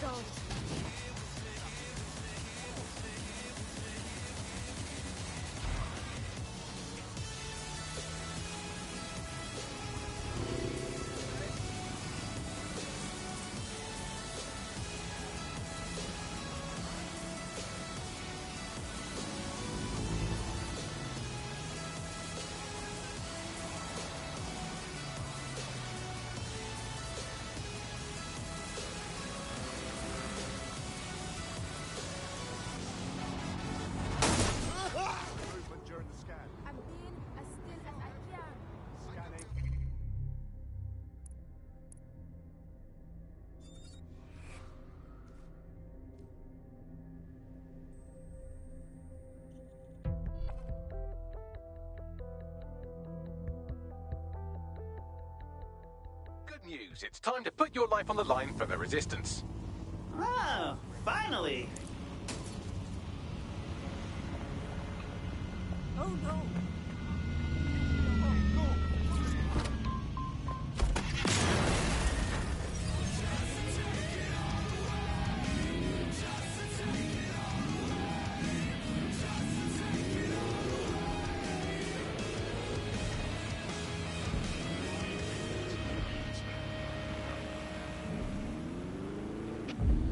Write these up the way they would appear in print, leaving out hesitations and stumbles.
go. Good news. It's time to put your life on the line for the Resistance. Oh, finally! Oh no!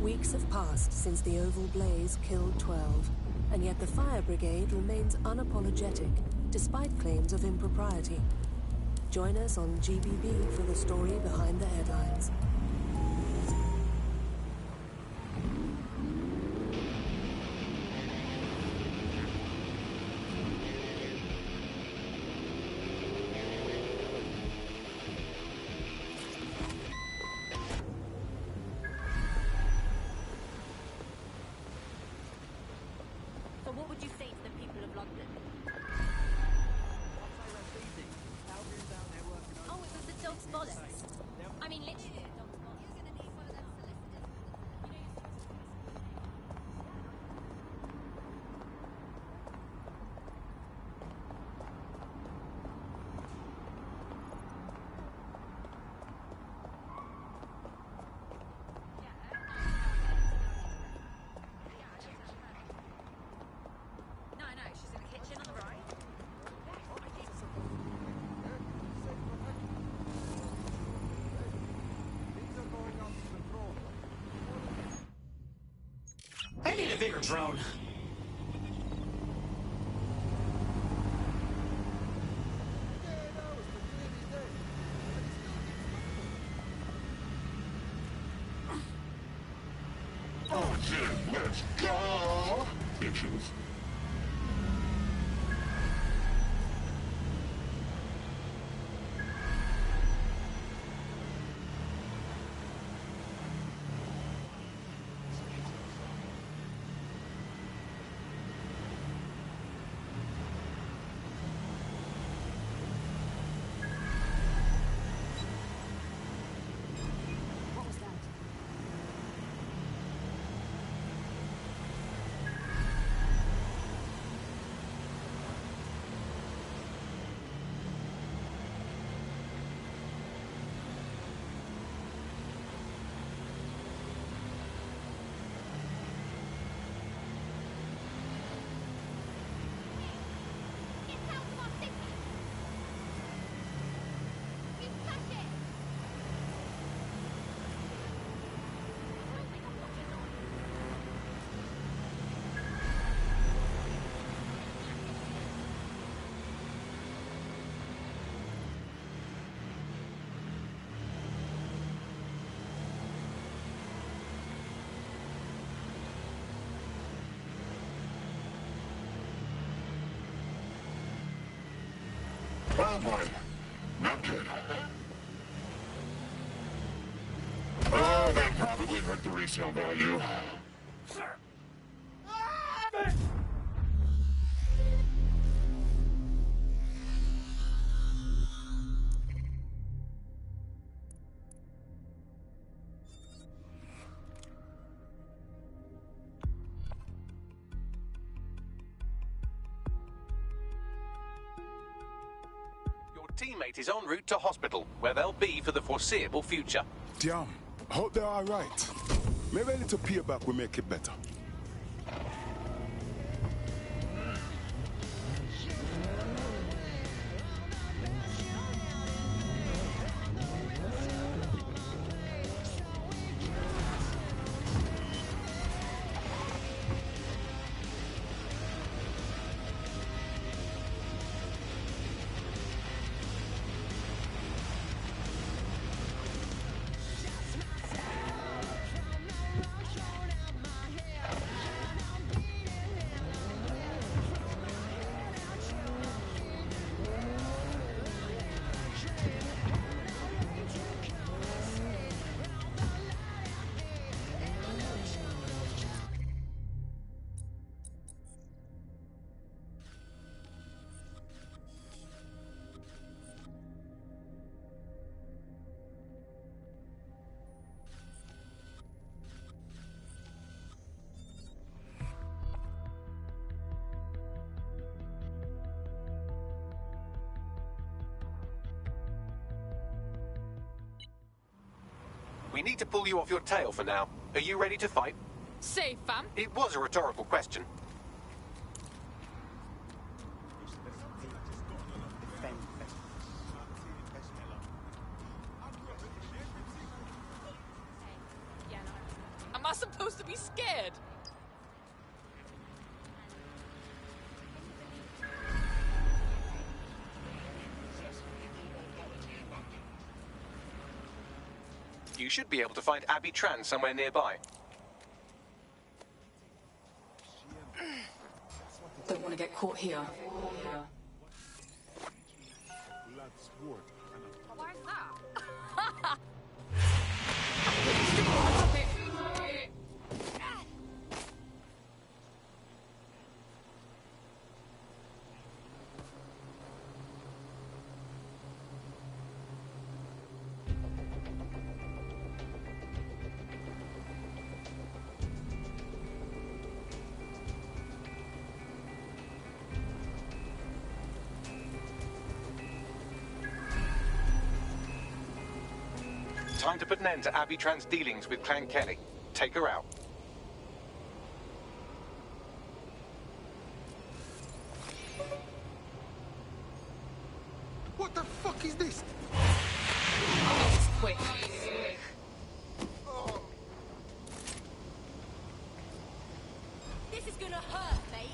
Weeks have passed since the Oval Blaze killed 12, and yet the Fire Brigade remains unapologetic, despite claims of impropriety. Join us on GBB for the story behind the headlines. So what would you say to the people of London? Oh, it was the dog's bollocks. I mean, literally the dog's bollocks. You're gonna need one of them solicitors. You know, you're supposed to... No, she's in the kitchen on the right. I need a bigger drone. Oh yeah, let's go! Bitches. What was that? Get out of our city! You touch it! Oh boy, not good. Oh, that probably hurt the resale value. Your teammate is en route to hospital, where they'll be for the foreseeable future. Damn. Hope they're alright. Maybe a little payback will make it better. We need to pull you off your tail for now. Are you ready to fight? Say, fam. It was a rhetorical question. Am I supposed to be scared? You should be able to find Abby Tran somewhere nearby. Don't want to get caught here. Where's that? Time to put an end to Abby Tran's dealings with Clan Kelly. Take her out. What the fuck is this? Quick. This is gonna hurt, mate.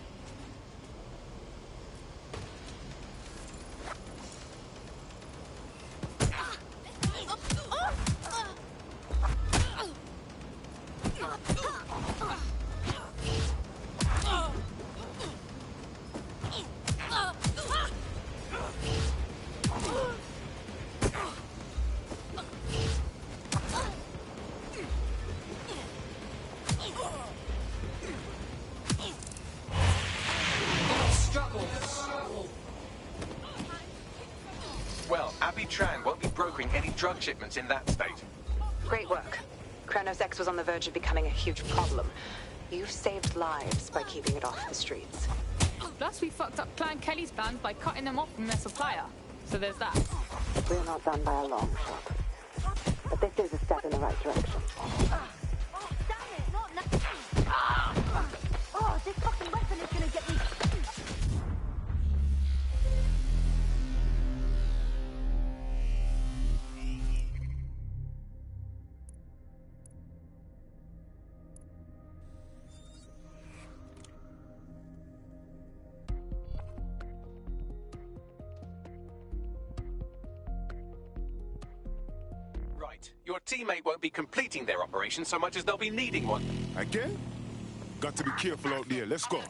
Well, Abby Tran won't be brokering any drug shipments in that state. Great work. Kronos X was on the verge of becoming a huge problem. You've saved lives by keeping it off the streets. Plus, we fucked up Clan Kelly's plans by cutting them off from their supplier. So there's that. We're not done by a long shot. But this is a step in the right direction. Oh, damn it! Not now. Oh, this fucking weapon is gonna get me. Right. Your teammate won't be completing their operation so much as they'll be needing one. Again? Got to be careful out there. Let's go. What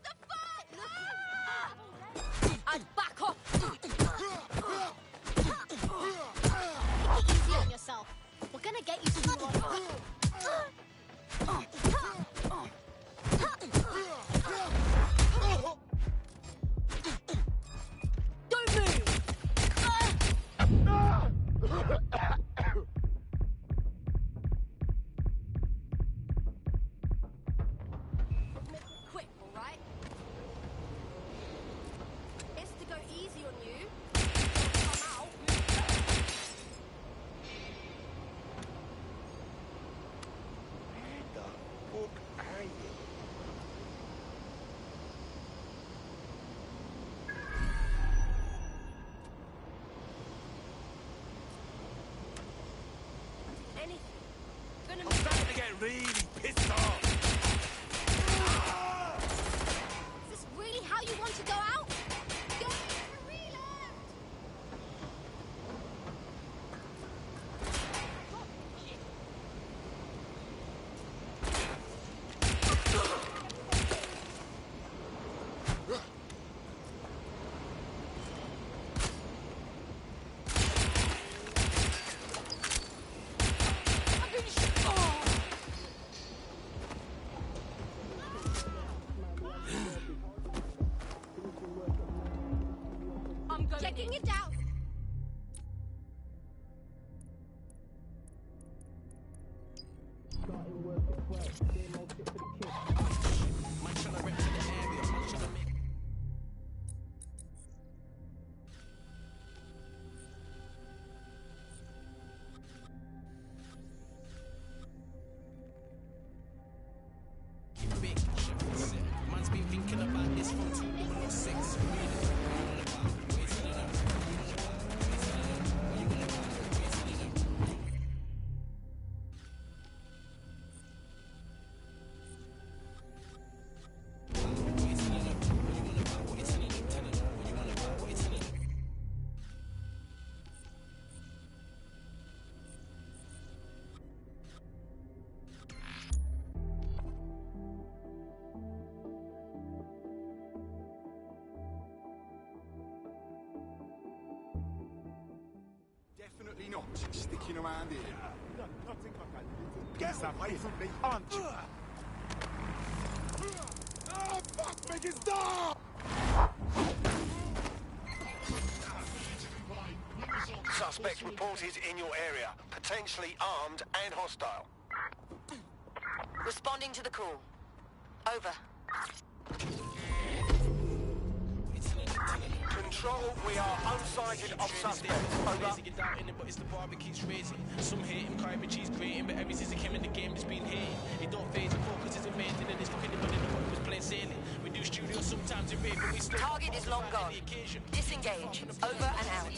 the fuck? And back off. Easy on yourself. We're gonna get you some more. Don't move! really pissed off. Is this really how you want to go out? You're to reload! Checking it out. Man's been thinking about this from 2006. Definitely not sticking around here. Nothing like that. Get away from me, punch! Oh, fuck, make it stop! Suspect reported in your area, potentially armed and hostile. Responding to the call. Over. Control, we are unsighted of suspects. Over. But it's the bar that keeps raising. Some hate him, Kyrie cheese grating, but ever since he came in the game, it's been hating. It don't phase the focus, it's amazing, and it's fucking the money that was playing sailing. We do studio sometimes in rape, but we still. Target is long gone. Disengage. Over and out.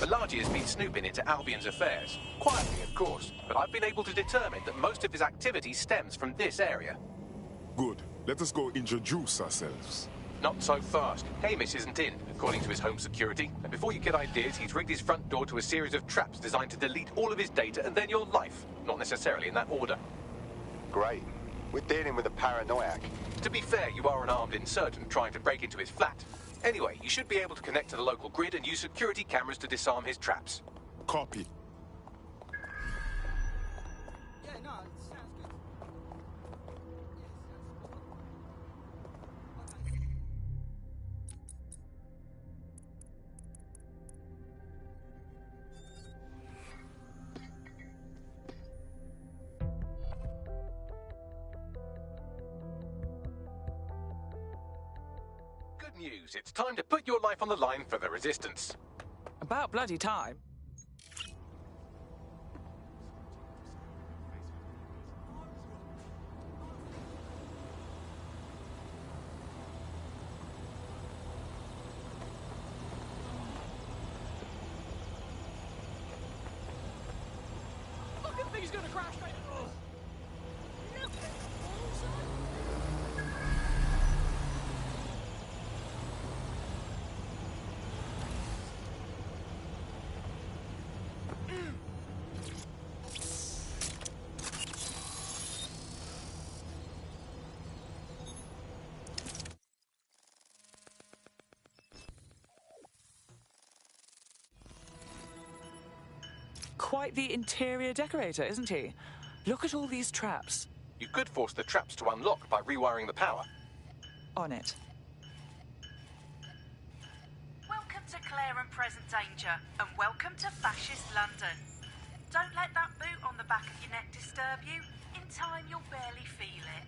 Balaji has been snooping into Albion's affairs. Quietly, of course, but I've been able to determine that most of his activity stems from this area. Good. Let us go introduce ourselves. Not so fast. Hamish isn't in, according to his home security. And before you get ideas, he's rigged his front door to a series of traps designed to delete all of his data and then your life. Not necessarily in that order. Great. We're dealing with a paranoiac. To be fair, you are an armed insurgent trying to break into his flat. Anyway, you should be able to connect to the local grid and use security cameras to disarm his traps. Copy. Yeah, no, it sounds good. Good news. It's time to put your life on the line for the Resistance. About bloody time. Fucking thing's gonna crash straight. Quite the interior decorator, isn't he? Look at all these traps. You could force the traps to unlock by rewiring the power. On it. Welcome to Clear and Present Danger, and welcome to Fascist London. Don't let that boot on the back of your neck disturb you. In time, you'll barely feel it.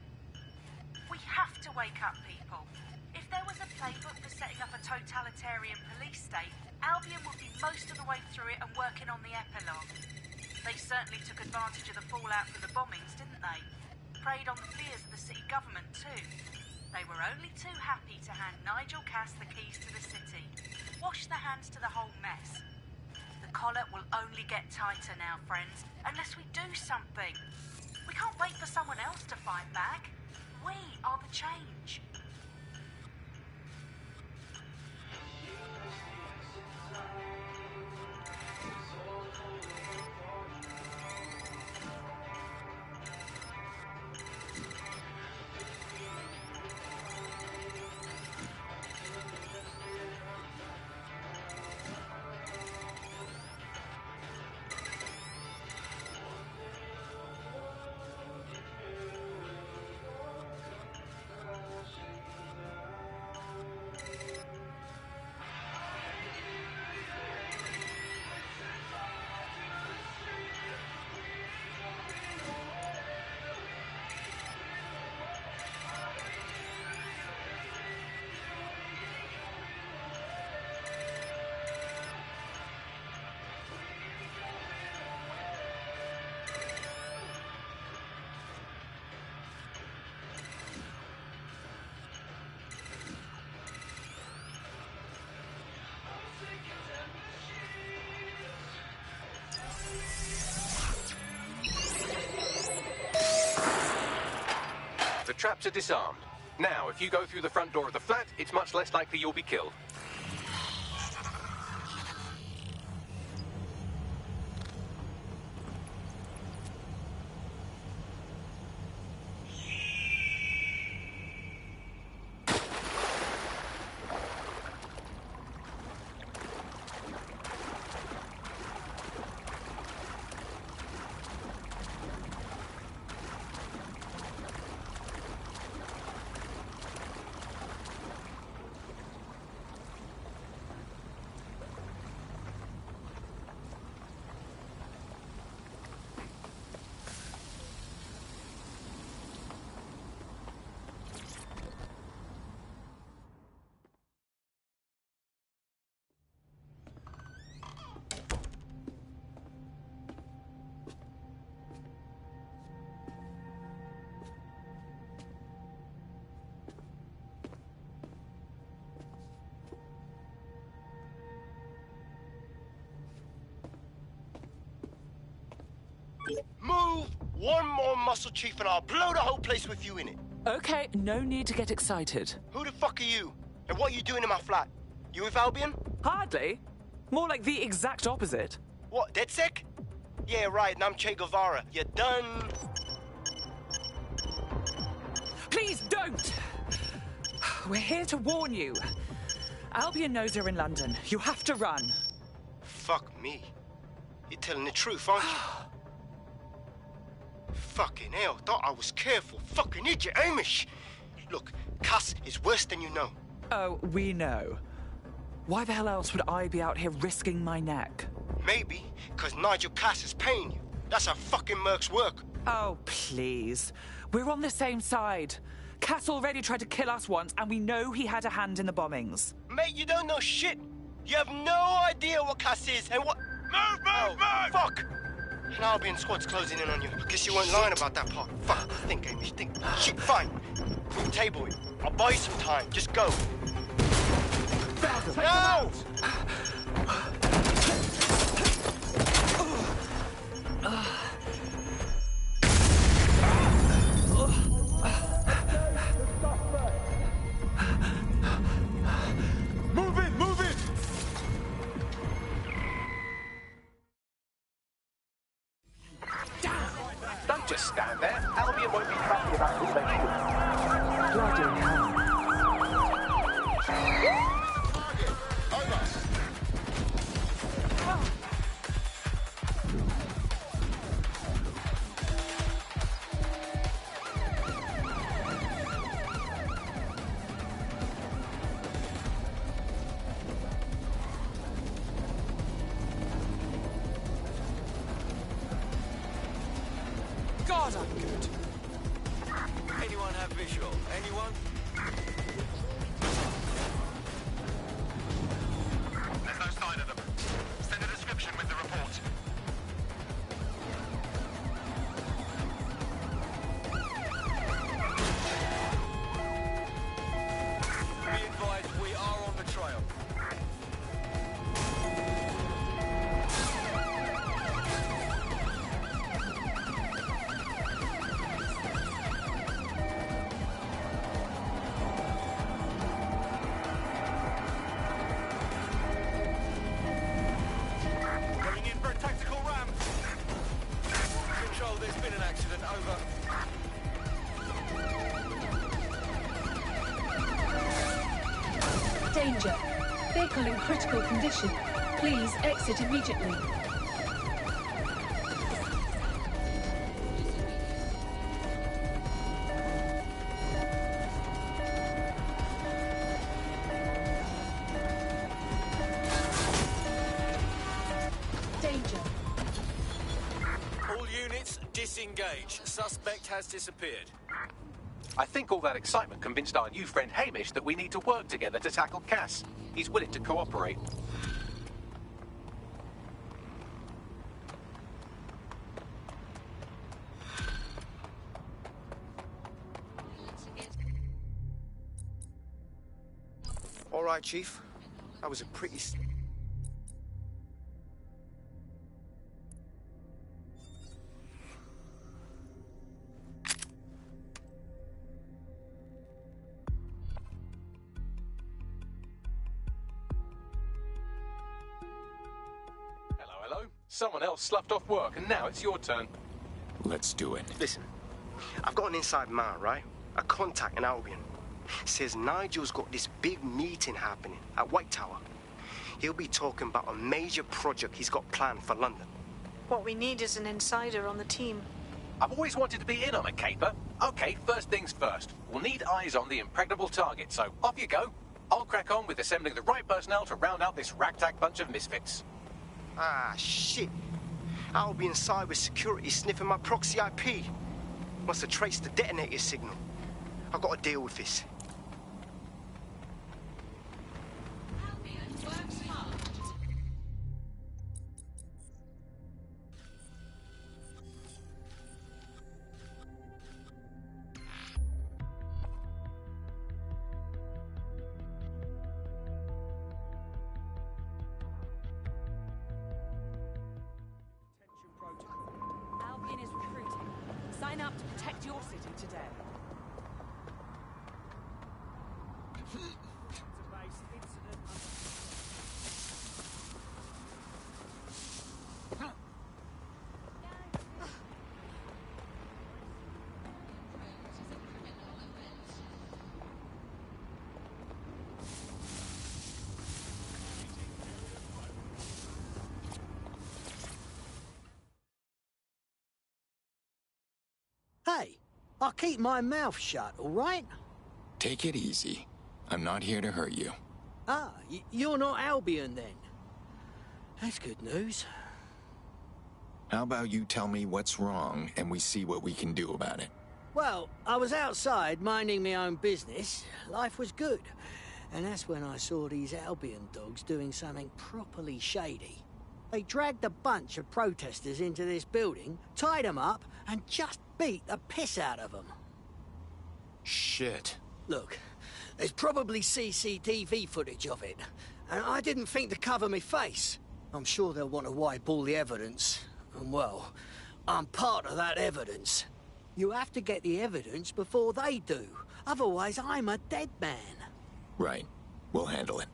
We have to wake up people. If there was a playbook for setting up a totalitarian police state, Albion would be most of the way through it and working on the epilogue. They certainly took advantage of the fallout from the bombings, didn't they? Preyed on the fears of the city government, too. They were only too happy to hand Nigel Cass the keys to the city. Wash their hands to the whole mess. The collar will only get tighter now, friends, unless we do something. We can't wait for someone else to fight back. We are the change. The traps are disarmed. Now, if you go through the front door of the flat, it's much less likely you'll be killed. Move one more muscle, Chief, and I'll blow the whole place with you in it. Okay, no need to get excited. Who the fuck are you? And what are you doing in my flat? You with Albion? Hardly. More like the exact opposite. What, DedSec? Yeah, right, and I'm Che Guevara. You done? Please don't! We're here to warn you. Albion knows you're in London. You have to run. Fuck me. You're telling the truth, aren't you? Fucking hell, thought I was careful. Fucking idiot, Amish. Look, Cass is worse than you know. Oh, we know. Why the hell else would I be out here risking my neck? Maybe because Nigel Cass is paying you. That's how fucking mercs work. Oh, please. We're on the same side. Cass already tried to kill us once, and we know he had a hand in the bombings. Mate, you don't know shit. You have no idea what Cass is and what... Move! Fuck! An Albion squad's closing in on you. I guess you weren't lying about that part. Fuck, think, Amish, think. Shit, fine. We'll table it. I'll buy you some time. Just go. No! Move it! Don't just stand there. Albion won't be happy about this next. Bloody hell. God, I'm good. Anyone have visual? Anyone? There's no sign of them. Send a description with the report. over. Danger. Vehicle in critical condition. Please exit immediately. Danger. All units, disengage. Suspect has disappeared. I think all that excitement convinced our new friend Hamish that we need to work together to tackle Cass. He's willing to cooperate. All right, Chief. That was a pretty... Hello? Someone else sloughed off work, and now it's your turn. Let's do it. Listen, I've got an inside man, right? A contact in Albion. Says Nigel's got this big meeting happening at White Tower. He'll be talking about a major project he's got planned for London. What we need is an insider on the team. I've always wanted to be in on a caper. Okay, first things first. We'll need eyes on the impregnable target, so off you go. I'll crack on with assembling the right personnel to round out this ragtag bunch of misfits. Ah, shit. Albion cybersecurity sniffing my proxy IP. Must have traced the detonator signal. I've got to deal with this. Albion is recruiting. Sign up to protect your city today. Hey, I'll keep my mouth shut, all right? Take it easy. I'm not here to hurt you. Ah, you're not Albion then. That's good news. How about you tell me what's wrong and we see what we can do about it? Well, I was outside minding my own business. Life was good. And that's when I saw these Albion dogs doing something properly shady. They dragged a bunch of protesters into this building, tied them up, and just beat the piss out of them. Shit. Look, there's probably CCTV footage of it, and I didn't think to cover my face. I'm sure they'll want to wipe all the evidence, and well, I'm part of that evidence. You have to get the evidence before they do, otherwise I'm a dead man. Right. We'll handle it.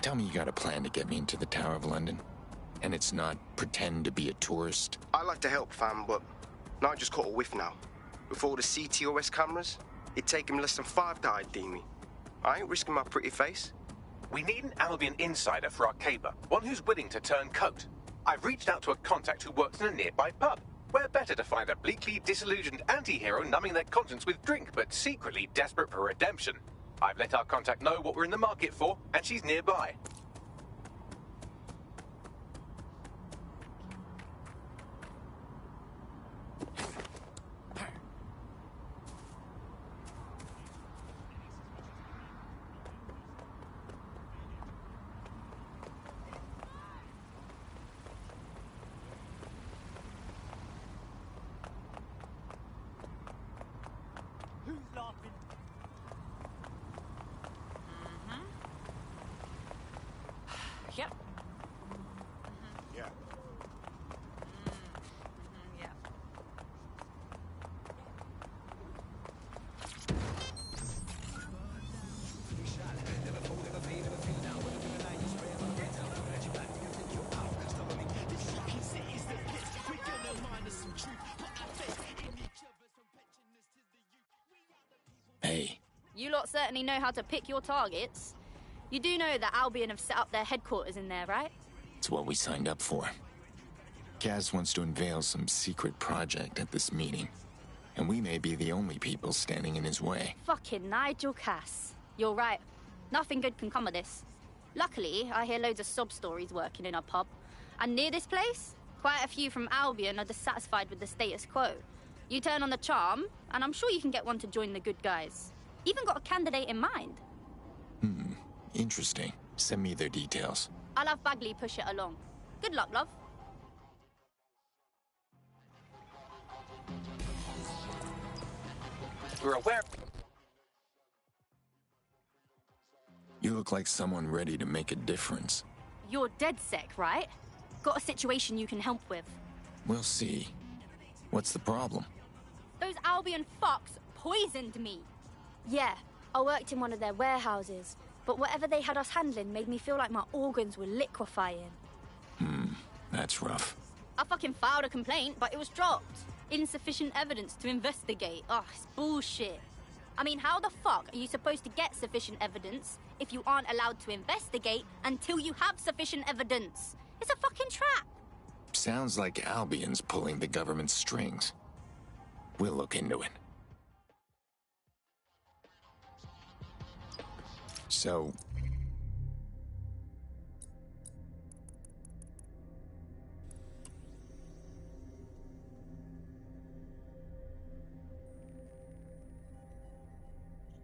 Tell me you got a plan to get me into the Tower of London? And it's not pretend to be a tourist? I like to help, fam, but I just caught a whiff now. With all the CTOS cameras, it'd take him less than 5 to ID me. I ain't risking my pretty face. We need an Albion insider for our caper, one who's willing to turn coat. I've reached out to a contact who works in a nearby pub. Where better to find a bleakly disillusioned anti-hero numbing their conscience with drink, but secretly desperate for redemption. I've let our contact know what we're in the market for, and she's nearby. You lot certainly know how to pick your targets. You do know that Albion have set up their headquarters in there, right? It's what we signed up for. Kaz wants to unveil some secret project at this meeting, and we may be the only people standing in his way. Fucking Nigel Cass. You're right. Nothing good can come of this. Luckily, I hear loads of sob stories working in our pub. And near this place, quite a few from Albion are dissatisfied with the status quo. You turn on the charm, and I'm sure you can get one to join the good guys. Even got a candidate in mind. Interesting. Send me their details. I'll have Bagley push it along. Good luck, love. We're aware... You look like someone ready to make a difference. You're dead sick, right? Got a situation you can help with. We'll see. What's the problem? Those Albion fucks poisoned me. Yeah, I worked in one of their warehouses, but whatever they had us handling made me feel like my organs were liquefying. That's rough. I fucking filed a complaint, but it was dropped. Insufficient evidence to investigate. Oh, it's bullshit. I mean, how the fuck are you supposed to get sufficient evidence if you aren't allowed to investigate until you have sufficient evidence? It's a fucking trap. Sounds like Albion's pulling the government's strings. We'll look into it. So...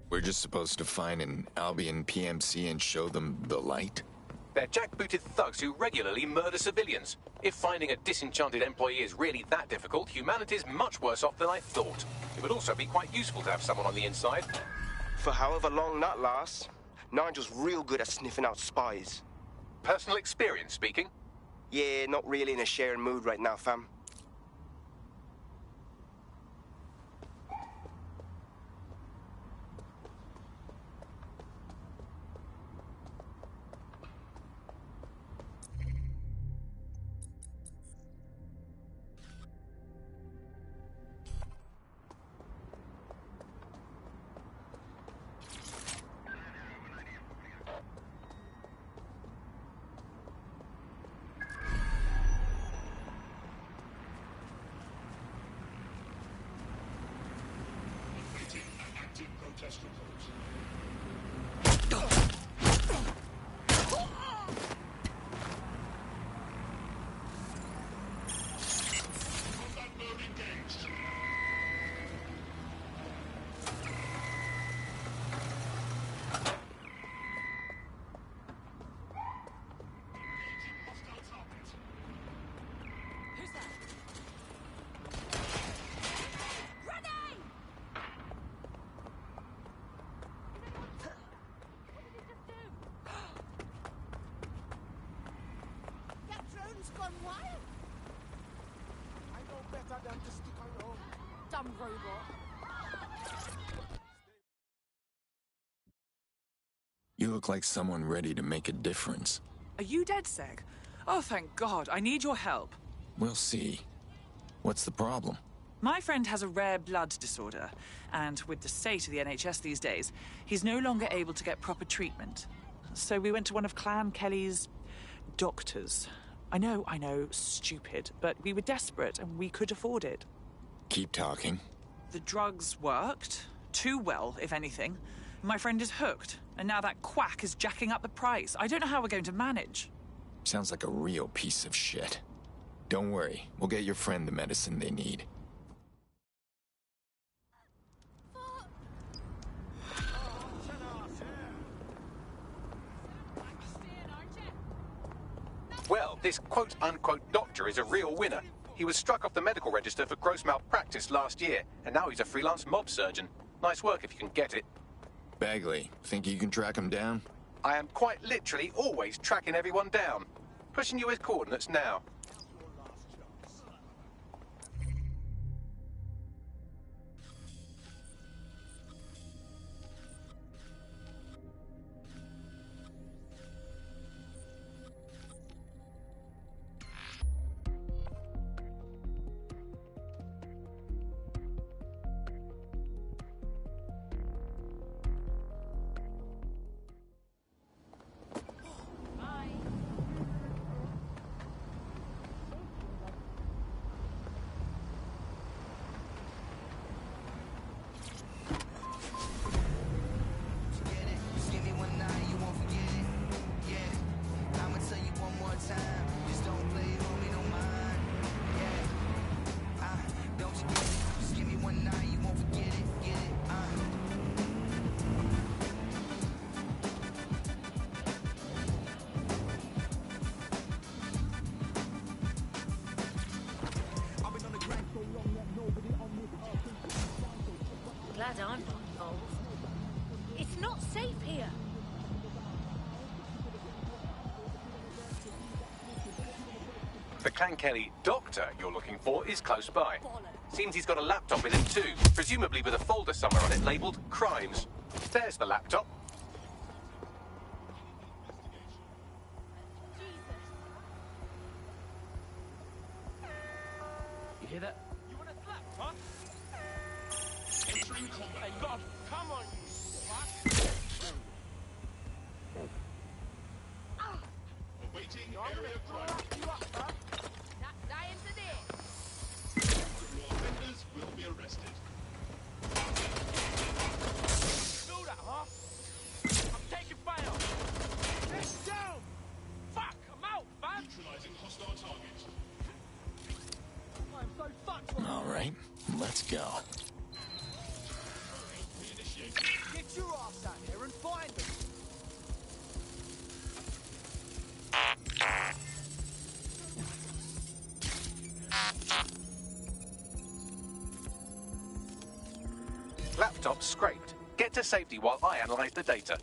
we're just supposed to find an Albion PMC and show them the light? They're jackbooted thugs who regularly murder civilians. If finding a disenchanted employee is really that difficult, humanity's much worse off than I thought. It would also be quite useful to have someone on the inside. For however long that lasts, Nigel's real good at sniffing out spies. Personal experience speaking? Yeah, not really in a sharing mood right now, fam. Gone wild. I know better than to stick around. Dumb robot. You look like someone ready to make a difference. Are you dead, Seg? Oh, thank God. I need your help. We'll see. What's the problem? My friend has a rare blood disorder, and with the state of the NHS these days, he's no longer able to get proper treatment. So we went to one of Clan Kelly's doctors. I know, stupid, but we were desperate and we could afford it. Keep talking. The drugs worked. Too well, if anything. My friend is hooked, and now that quack is jacking up the price. I don't know how we're going to manage. Sounds like a real piece of shit. Don't worry, we'll get your friend the medicine they need. Well, this quote-unquote doctor is a real winner. He was struck off the medical register for gross malpractice last year, and now he's a freelance mob surgeon. Nice work if you can get it. Bagley, think you can track him down? I am quite literally always tracking everyone down. Pushing you his coordinates now. glad I'm not involved. It's not safe here. The Clan Kelly doctor you're looking for is close by. Seems he's got a laptop with him too, presumably with a folder somewhere on it labelled Crimes. There's the laptop. You hear that? You want a slap, huh? Entering combat. Hey, God, come on, you fuck! Awaiting area crime. Die into there. More offenders will be arrested. Do that, huh? I'm taking fire. Let's down. Fuck, I'm out, man. Neutralizing hostile target. I'm so fucked. All right, let's go. Get your ass out here and find them. Laptop scraped. Get to safety while I analyze the data.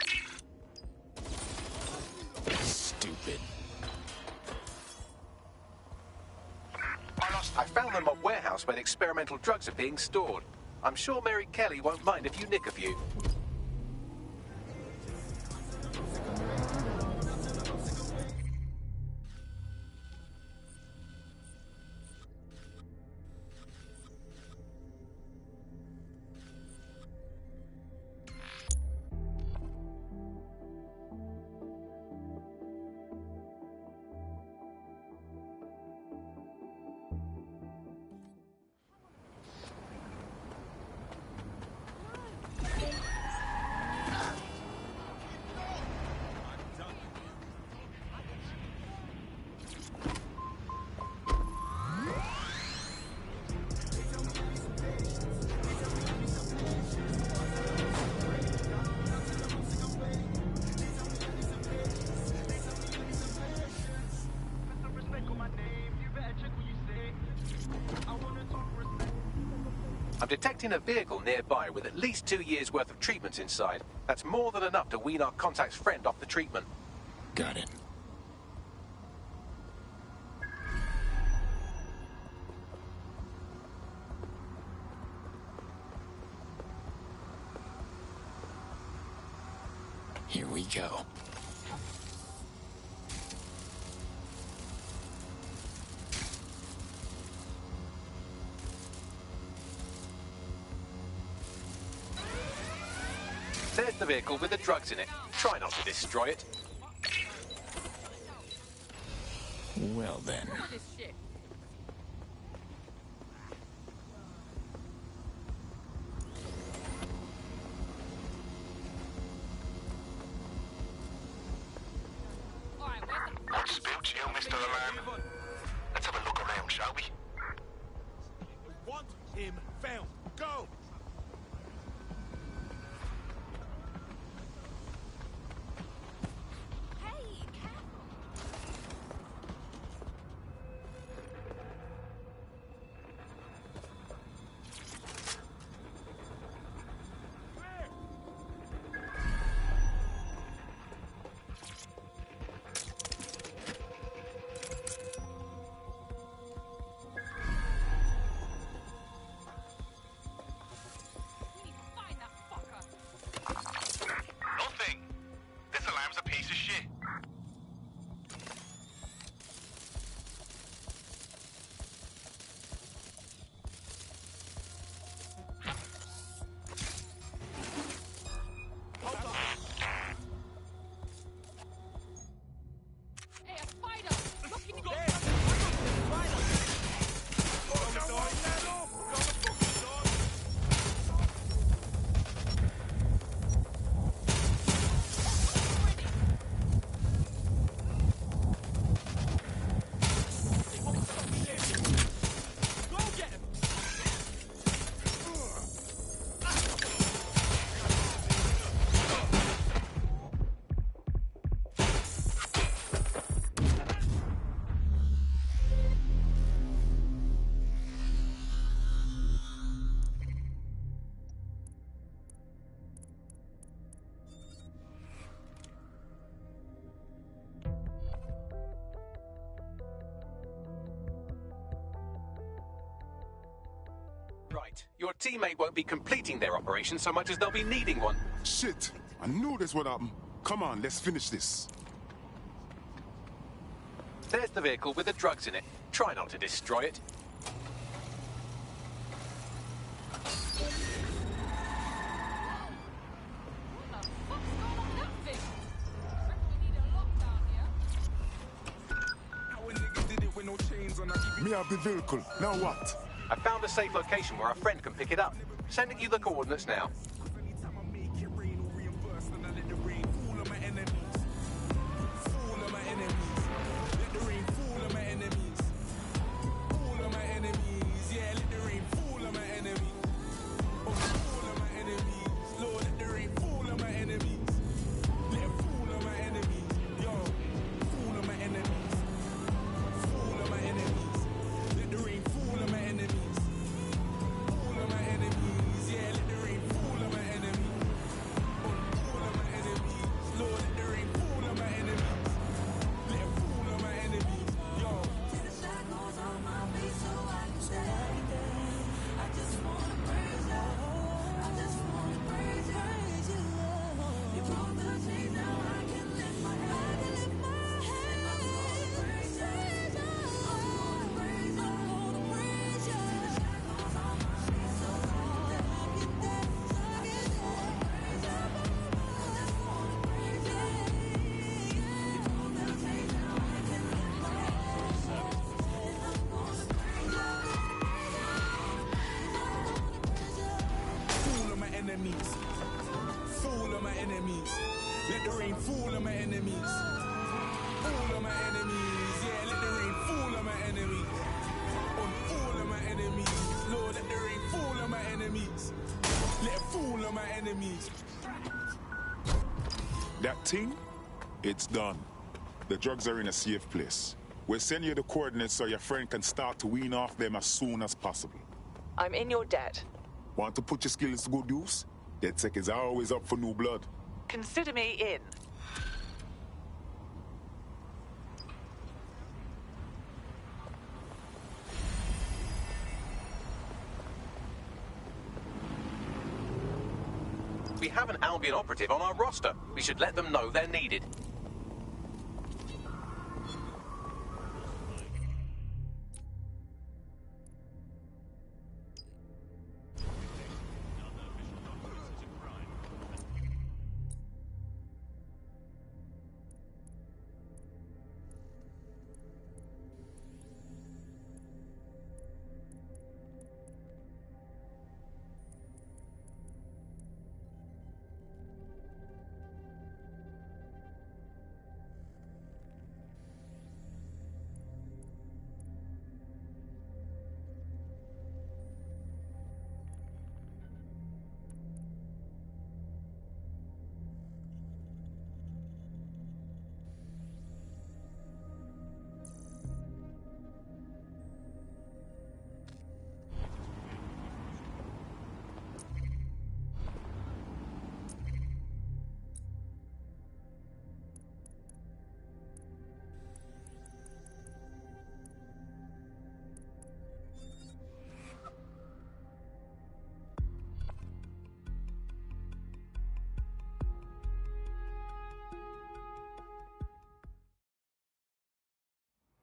Stupid. I found them at a warehouse where experimental drugs are being stored. I'm sure Mary Kelly won't mind if you nick a few. I'm detecting a vehicle nearby with at least 2 years' worth of treatments inside. That's more than enough to wean our contact's friend off the treatment. Got it. Here we go. There's the vehicle with the drugs in it. Try not to destroy it. Well then. What's spilled you, Mr. Lamb? Let's have a look around, shall we? Want him found. Go! Your teammate won't be completing their operation so much as they'll be needing one. Shit! I knew this would happen. Come on, let's finish this. There's the vehicle with the drugs in it. Try not to destroy it. Me have the vehicle. Now what? I found a safe location where a friend can pick it up. Sending you the coordinates now. Fool of my enemies. Let the rain fool of my enemies. Fool of my enemies. Yeah, let the rain fool of my enemies. Fool of my enemies. Lord, let the rain fool of my enemies. Let fool of my enemies. That thing? It's done. The drugs are in a safe place. We'll send you the coordinates so your friend can start to wean off them as soon as possible. I'm in your debt. Want to put your skills to good use? DedSec is always up for new blood. Consider me in. We have an Albion operative on our roster. We should let them know they're needed.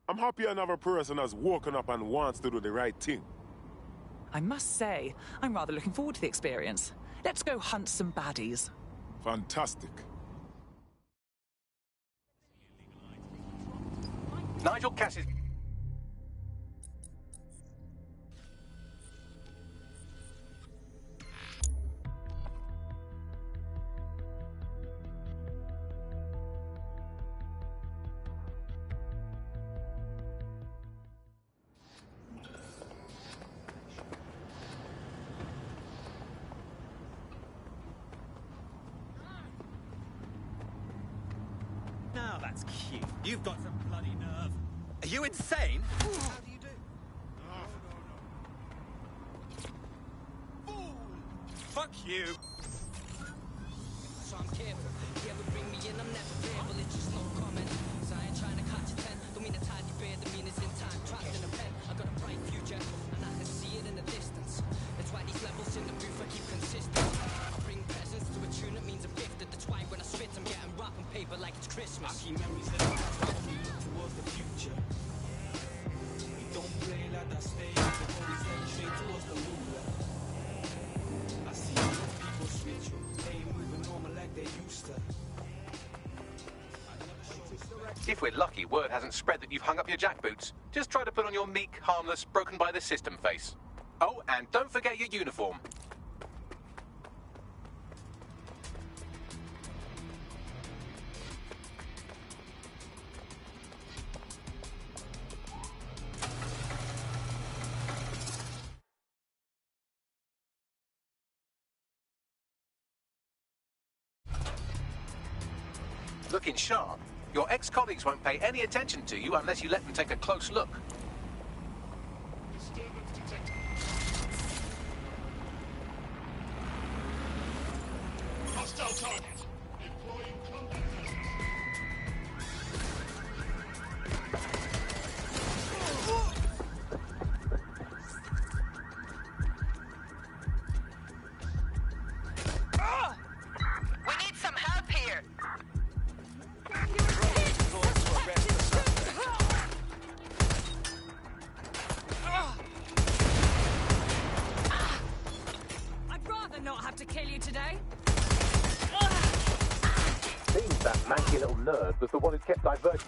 I'm happy another person has woken up and wants to do the right thing. I must say, I'm rather looking forward to the experience. Let's go hunt some baddies. Fantastic. Nigel Cass's... Now that's cute. You've got some bloody nerve. Are you insane? How do you do? Fool! Fuck you! So I'm careful. You ever bring me in, I'm never verbal, it's just no comment. So I ain't trying to catch a 10. Don't mean a tiny bear, don't mean it's in time. Trapped in a pen, I got a bright future, and I can see it in the distance. That's why these levels like it's Christmas. I keep memories that I have me towards the future. We don't play like that stage, the always head straight towards the moolah. I see people switch, they ain't moving normal like they used to. If we're lucky, word hasn't spread that you've hung up your jackboots. Just try to put on your meek, harmless, broken by the system face. Oh, and don't forget your uniform. Looking sharp. Your ex-colleagues won't pay any attention to you unless you let them take a close look. Hostile target. Employing combat test. We need some help here. I'd rather not have to kill you today. Seems that manky little nerd was the one who kept diverting.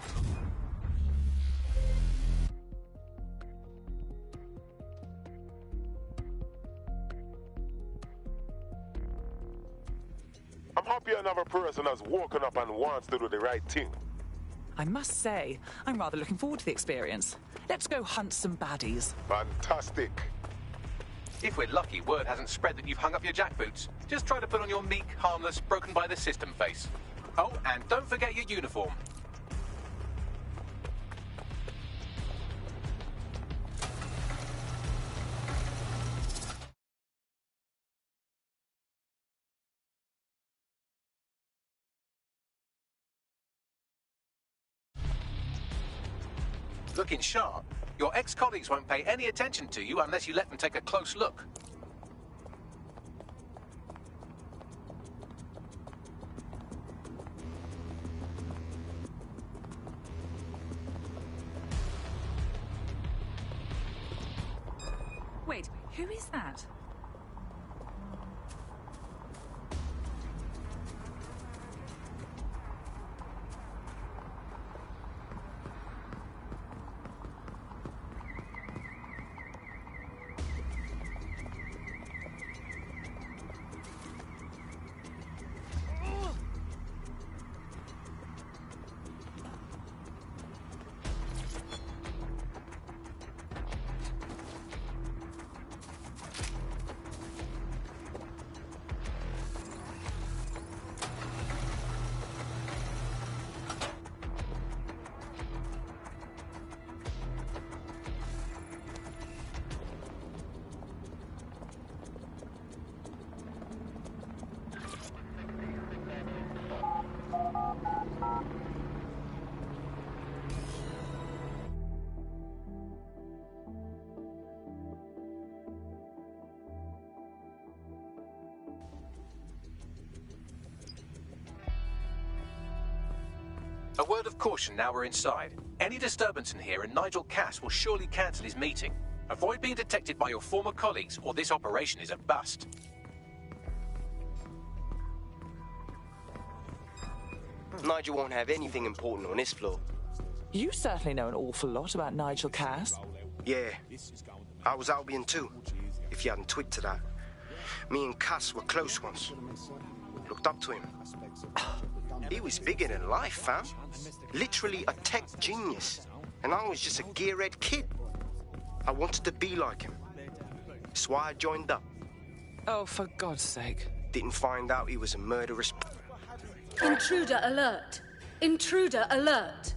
I'm happy another person has woken up and wants to do the right thing. I must say, I'm rather looking forward to the experience. Let's go hunt some baddies. Fantastic. If we're lucky, word hasn't spread that you've hung up your jackboots. Just try to put on your meek, harmless, broken by the system face. Oh, and don't forget your uniform. Looking sharp. Your ex-colleagues won't pay any attention to you unless you let them take a close look. Wait, who is that? A word of caution now we're inside. Any disturbance in here and Nigel Cass will surely cancel his meeting. Avoid being detected by your former colleagues or this operation is a bust. Nigel won't have anything important on this floor. You certainly know an awful lot about Nigel Cass. Yeah, I was Albion too, if you hadn't twigged to that. Me and Cass were close once. Looked up to him. He was bigger than life, fam. Literally a tech genius. And I was just a gearhead kid. I wanted to be like him. That's why I joined up. Oh, for God's sake. Didn't find out he was a murderous... Intruder alert! Intruder alert!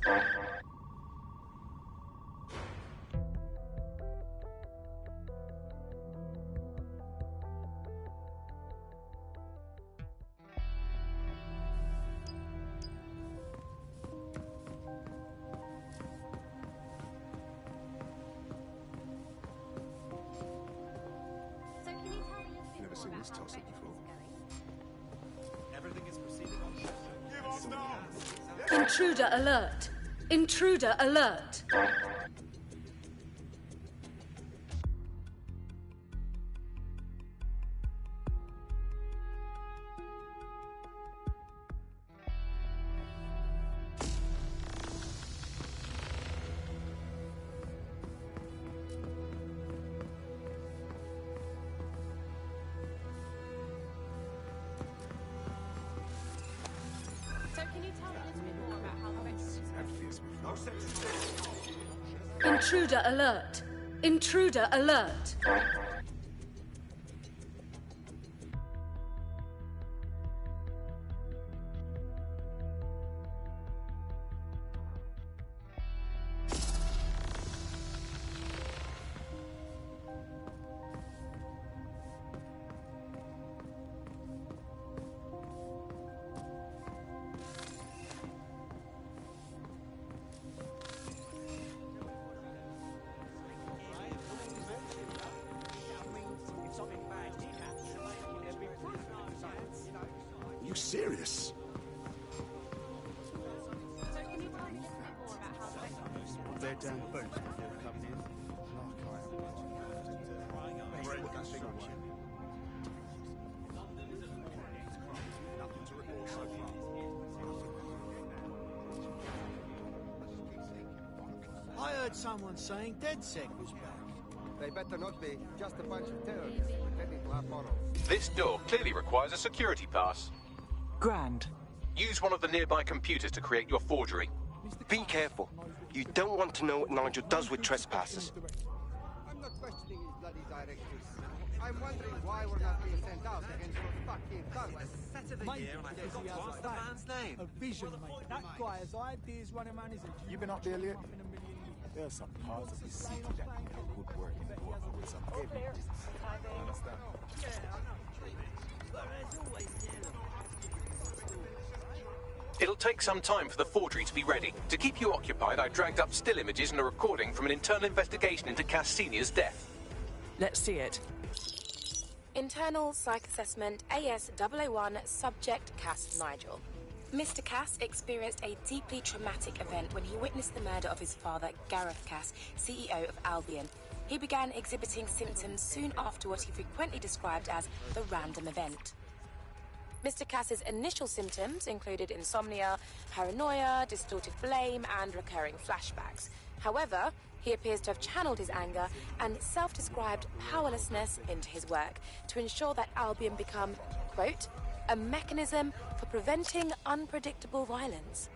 Never seen this toss-up before. Everything is proceeding on schedule. Give us now! Intruder alert! Intruder alert! So can you tell me a little bit more about how the Intruder alert! Intruder alert! Are you serious? They're down boats before coming in. I heard someone saying DedSec was back. They better not be. Just a bunch of terrorists pretending to have morals. This door clearly requires a security pass. Grand. Use one of the nearby computers to create your forgery. Be careful. You don't want to know what Nigel does with trespassers. I'm not questioning his bloody directives. I'm wondering why we're not being sent out against those fucking thugs. Set of the year and I forgot to ask the man's name. A vision, mate. That guy has ideas running around his head. You been up there lately? There's some parts of the city that need a good working over with some heavy business. You understand? It'll take some time for the forgery to be ready. To keep you occupied, I dragged up still images and a recording from an internal investigation into Cass Sr.'s death. Let's see it. Internal Psych Assessment AS001 Subject Cass Nigel. Mr. Cass experienced a deeply traumatic event when he witnessed the murder of his father, Gareth Cass, CEO of Albion. He began exhibiting symptoms soon after what he frequently described as the random event. Mr. Cass's initial symptoms included insomnia, paranoia, distorted blame, and recurring flashbacks. However, he appears to have channeled his anger and self-described powerlessness into his work to ensure that Albion become, quote, a mechanism for preventing unpredictable violence.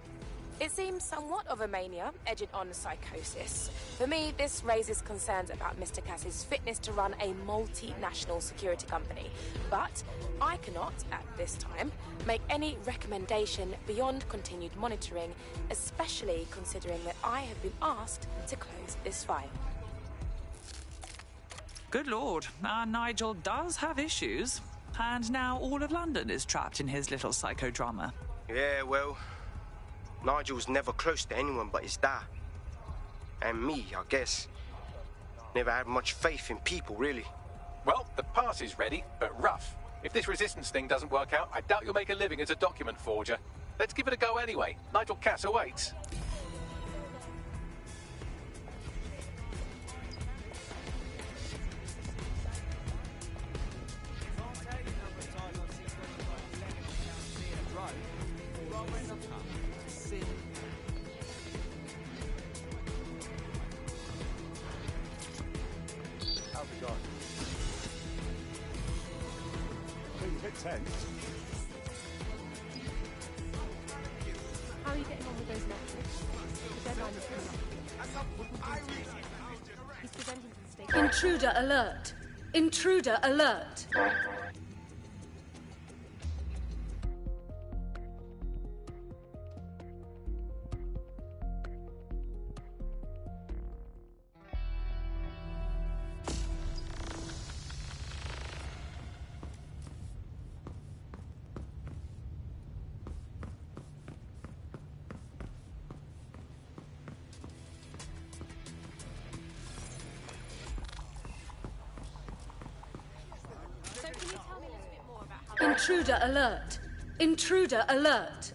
It seems somewhat of a mania, edging on psychosis. For me, this raises concerns about Mr. Cass's fitness to run a multinational security company. But I cannot, at this time, make any recommendation beyond continued monitoring, especially considering that I have been asked to close this file. Good lord, our Nigel does have issues. And now all of London is trapped in his little psychodrama. Yeah, well, Nigel's never close to anyone but his dad. And me, I guess. Never had much faith in people, really. Well, the pass is ready, but rough. If this resistance thing doesn't work out, I doubt you'll make a living as a document forger. Let's give it a go anyway. Nigel Cass awaits. How's it going? Hey, hit 10. How are you getting on with those metrics? The deadline is coming up. He's presenting to the state. Intruder alert! Intruder alert! So can you tell me a little bit more about how... Intruder alert! Intruder alert!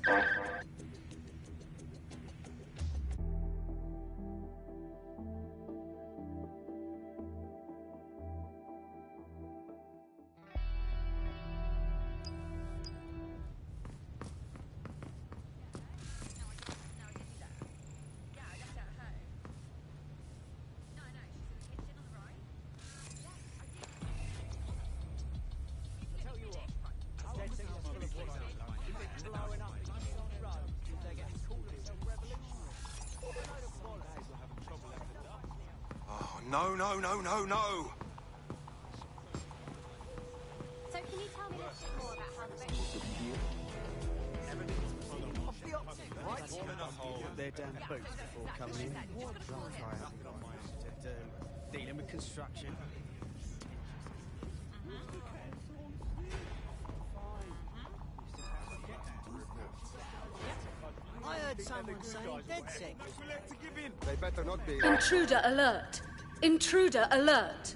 No, no, no, no, no! So can you tell me a little bit more about how the register... They're down boots before coming in. Dealing with construction. I heard someone saying dead sick. They better not be. Intruder alert! Intruder alert!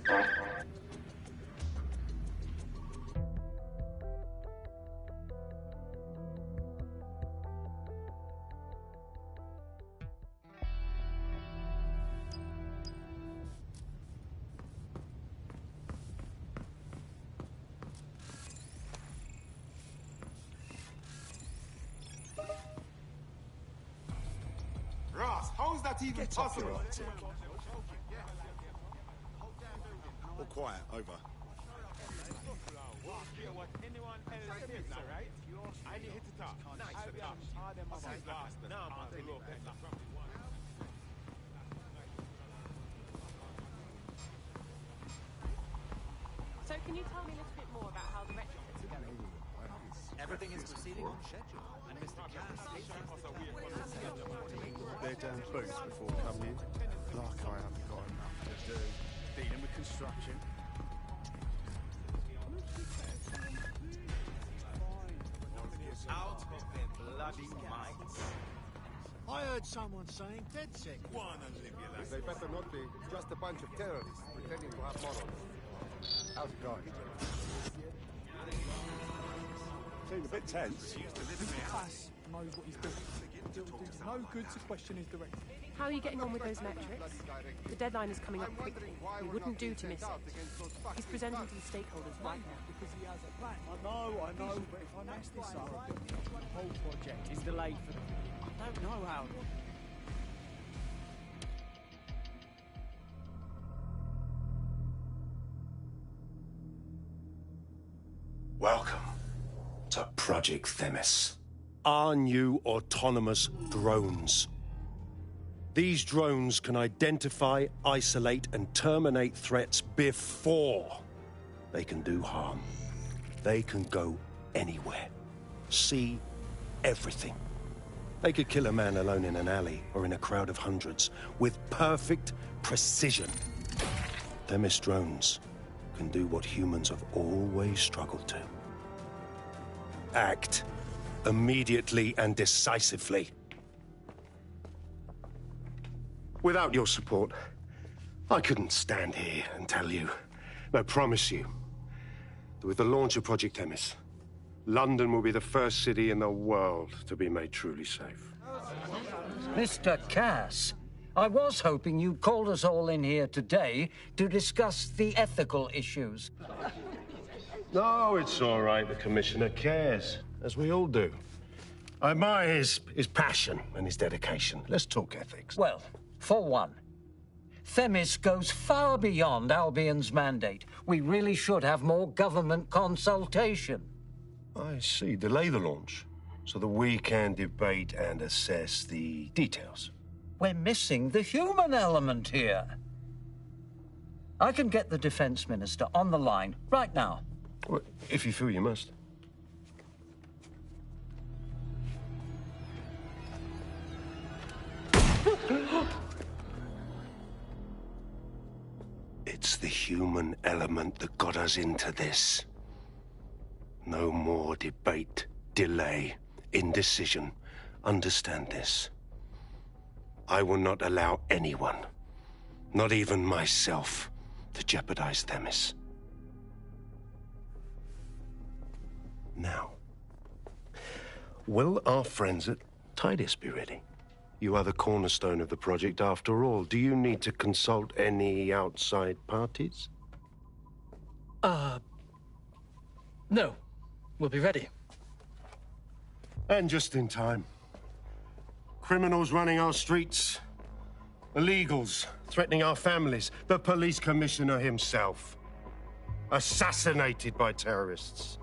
Ross, how is that even possible? All quiet, over. So can you tell me a little bit more about how the register's going? Everything is proceeding on schedule, and Mr. Cass They're down boots before coming in. Like I haven't got enough to do. Dealing with construction. out of their bloody minds. I heard someone saying dead sick. Go on and live your life. They better not be. It's just a bunch of terrorists pretending to have morals. How's it going? Seems a bit tense. Mr. Cass knows what he's doing. It will do no good to question his direction. How are you getting on with those metrics? The deadline is coming up quickly. We wouldn't do to miss it. He's presenting to the stakeholders right now. Because he has a plan. I know, but if I mess this up, the whole project is delayed for... I don't know how... Welcome to Project Themis. Our new autonomous drones. These drones can identify, isolate, and terminate threats before they can do harm. They can go anywhere, see everything. They could kill a man alone in an alley or in a crowd of hundreds with perfect precision. Themis drones can do what humans have always struggled to. Act immediately and decisively. Without your support, I couldn't stand here and tell you, no, promise you, that with the launch of Project Themis, London will be the first city in the world to be made truly safe. Mr. Cass, I was hoping you'd called us all in here today to discuss the ethical issues. No, it's all right. The Commissioner cares, as we all do. I admire his passion and his dedication. Let's talk ethics. Well, for one, Themis goes far beyond Albion's mandate. We really should have more government consultation. I see. Delay the launch so that we can debate and assess the details. We're missing the human element here. I can get the Defense Minister on the line right now. Well, if you feel you must. It's the human element that got us into this. No more debate, delay, indecision. Understand this. I will not allow anyone, not even myself, to jeopardize Themis. Now, will our friends at Tidus be ready? You are the cornerstone of the project after all. Do you need to consult any outside parties? No. We'll be ready. And just in time. Criminals running our streets. Illegals threatening our families. The police commissioner himself. Assassinated by terrorists.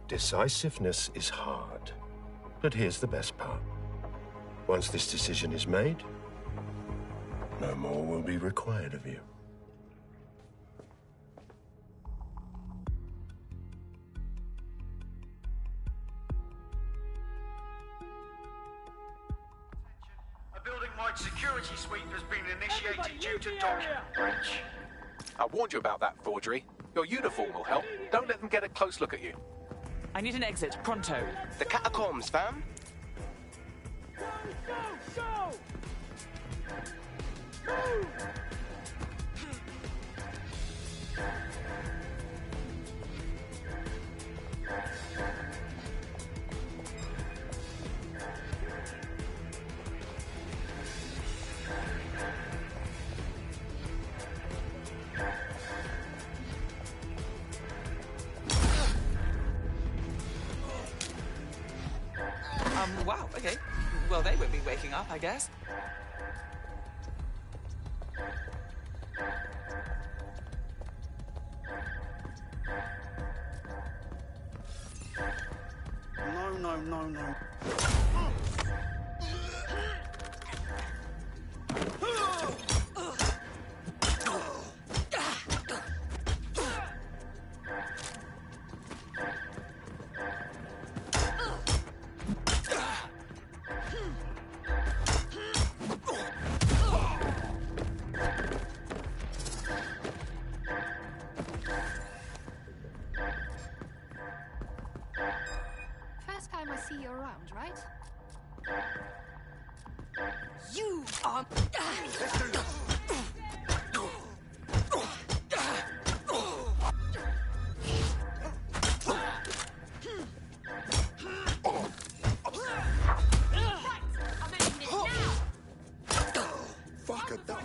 Decisiveness is hard. But here's the best part. Once this decision is made, No more will be required of you. A building-wide security sweep has been initiated due to document breach. I warned you about that forgery. Your uniform will help. Don't let them get a close look at you. I need an exit, pronto. The catacombs, fam. Go! Wow, okay. Well, they won't be waking up, I guess. No. First time I see you around, right? You are... Fuck a dog.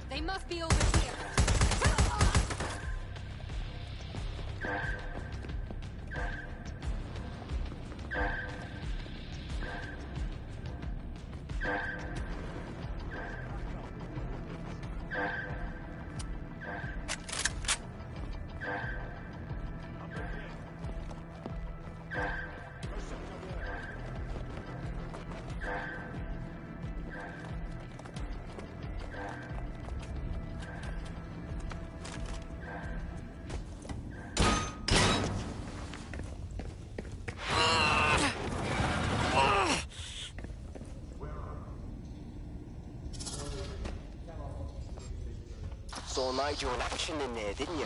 They must be over here. Saw Nigel in action in there, didn't you?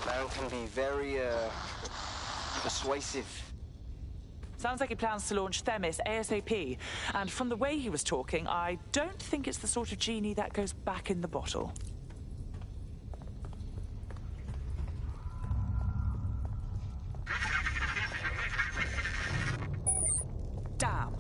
Man can be very, persuasive. Sounds like he plans to launch Themis ASAP. And from the way he was talking, I don't think it's the sort of genie that goes back in the bottle. Damn.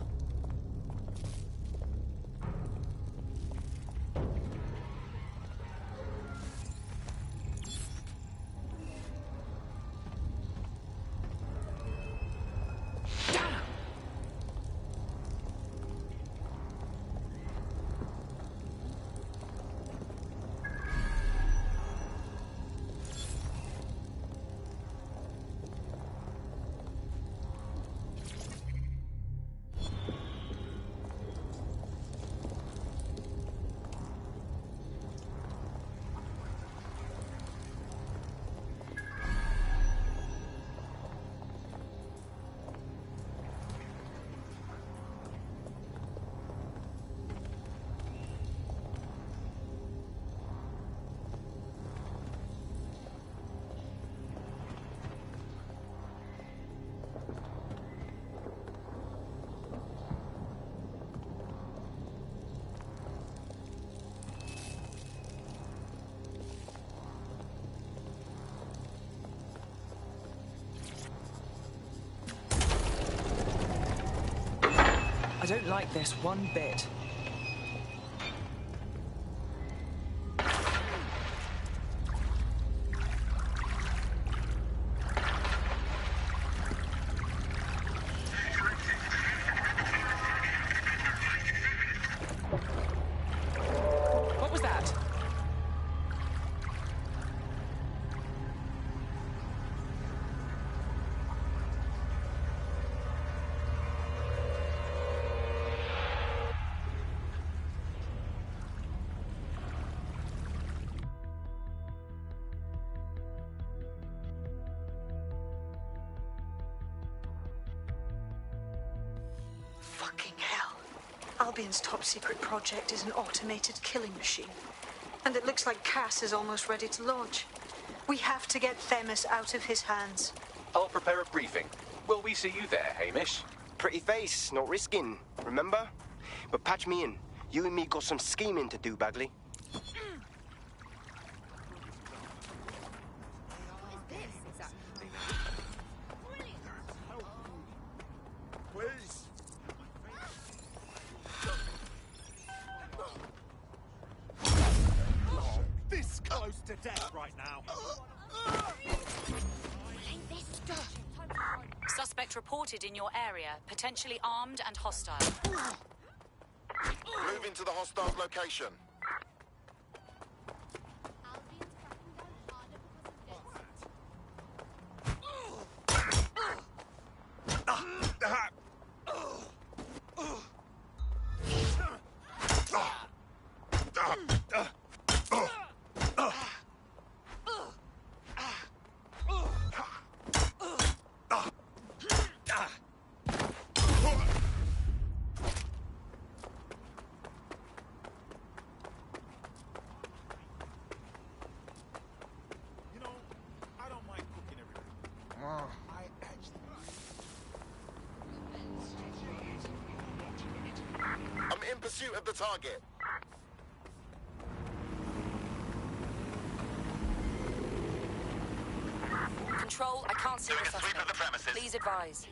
don't like this one bit. What was that? Fucking hell. Albion's top secret project is an automated killing machine. And it looks like Cass is almost ready to launch. We have to get Themis out of his hands. I'll prepare a briefing. Will we see you there, Hamish? Pretty face, not risking, remember? But patch me in. You and me got some scheming to do, Bagley. Please. This close to death right now. Suspect reported in your area, potentially armed and hostile. Moving to the hostile location. I'm in pursuit of the target. Control, I can't see the suspect. Please advise.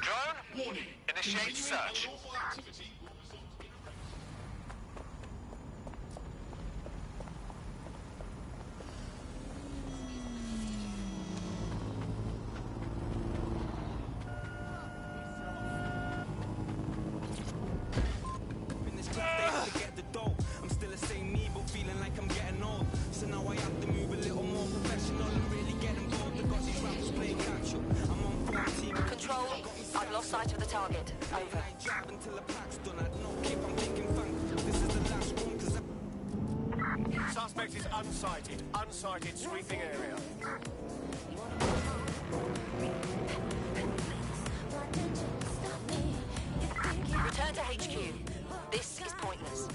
Drone, initiate search. I'm still the same me, but feeling like I'm getting old. So now I have to move a little more professional and really get involved. I got these rappers playing catch up. I'm on 14. Control, I've lost sight of the target. Over. Until the pack's done, I don't keep on thinking funk. This is the last one, cause Suspect is unsighted. Unsighted sweeping area. Return to HQ. This is pointless.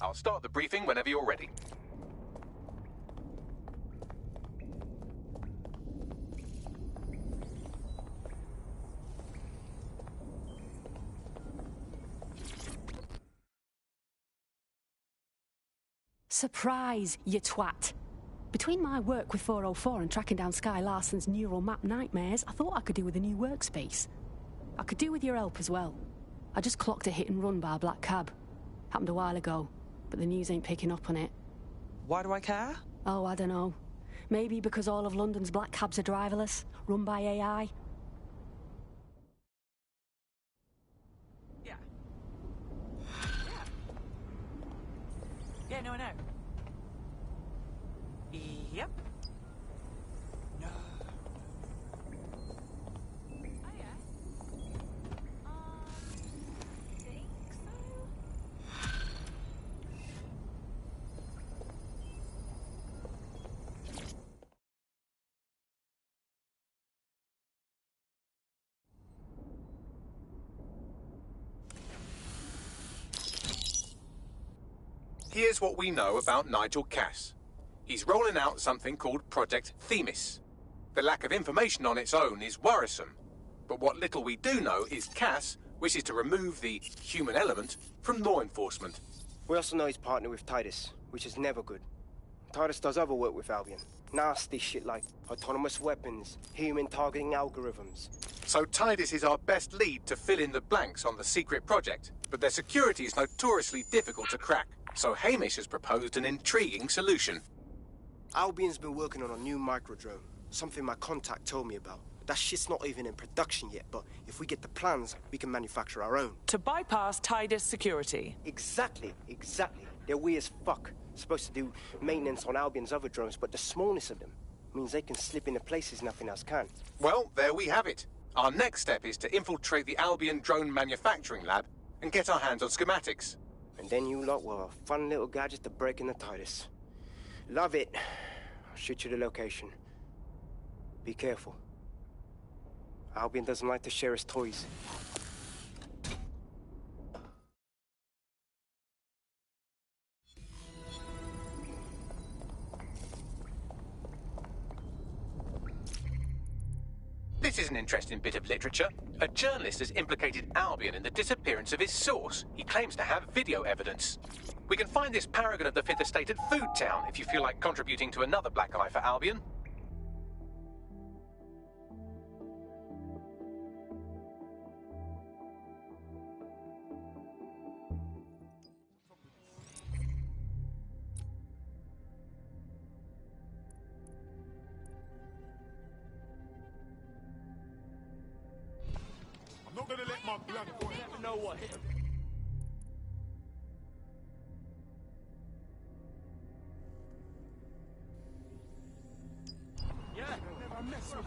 I'll start the briefing whenever you're ready. Surprise, you twat. Between my work with 404 and tracking down Sky Larson's neural map nightmares, I thought I could do with a new workspace. I could do with your help as well. I just clocked a hit and run by a black cab. Happened a while ago, but the news ain't picking up on it. Why do I care? Oh, I don't know. Maybe because all of London's black cabs are driverless, run by AI. Yeah, no, I know. Yep. No. Oh, yeah. Think so? Here's what we know about Nigel Cass. He's rolling out something called Project Themis. The lack of information on its own is worrisome. But what little we do know is Cass wishes to remove the human element from law enforcement. We also know he's partnered with Titus, which is never good. Titus does other work with Albion. Nasty shit like autonomous weapons, human targeting algorithms. So Titus is our best lead to fill in the blanks on the secret project, but their security is notoriously difficult to crack. So Hamish has proposed an intriguing solution. Albion's been working on a new microdrone, something my contact told me about. That shit's not even in production yet, but if we get the plans, we can manufacture our own. To bypass Titus security. Exactly. They're weird as fuck. Supposed to do maintenance on Albion's other drones, but the smallness of them means they can slip into places nothing else can. Well, there we have it. Our next step is to infiltrate the Albion drone manufacturing lab and get our hands on schematics. And then you lot will have a fun little gadget to break into Titus. Love it. I'll shoot you the location. Be careful. Albion doesn't like to share his toys. This is an interesting bit of literature. A journalist has implicated Albion in the disappearance of his source. He claims to have video evidence. We can find this paragon of the Fifth Estate at Food Town if you feel like contributing to another black eye for Albion. I'm not gonna let my blood boil. You never know what hit him. Yeah, never mess with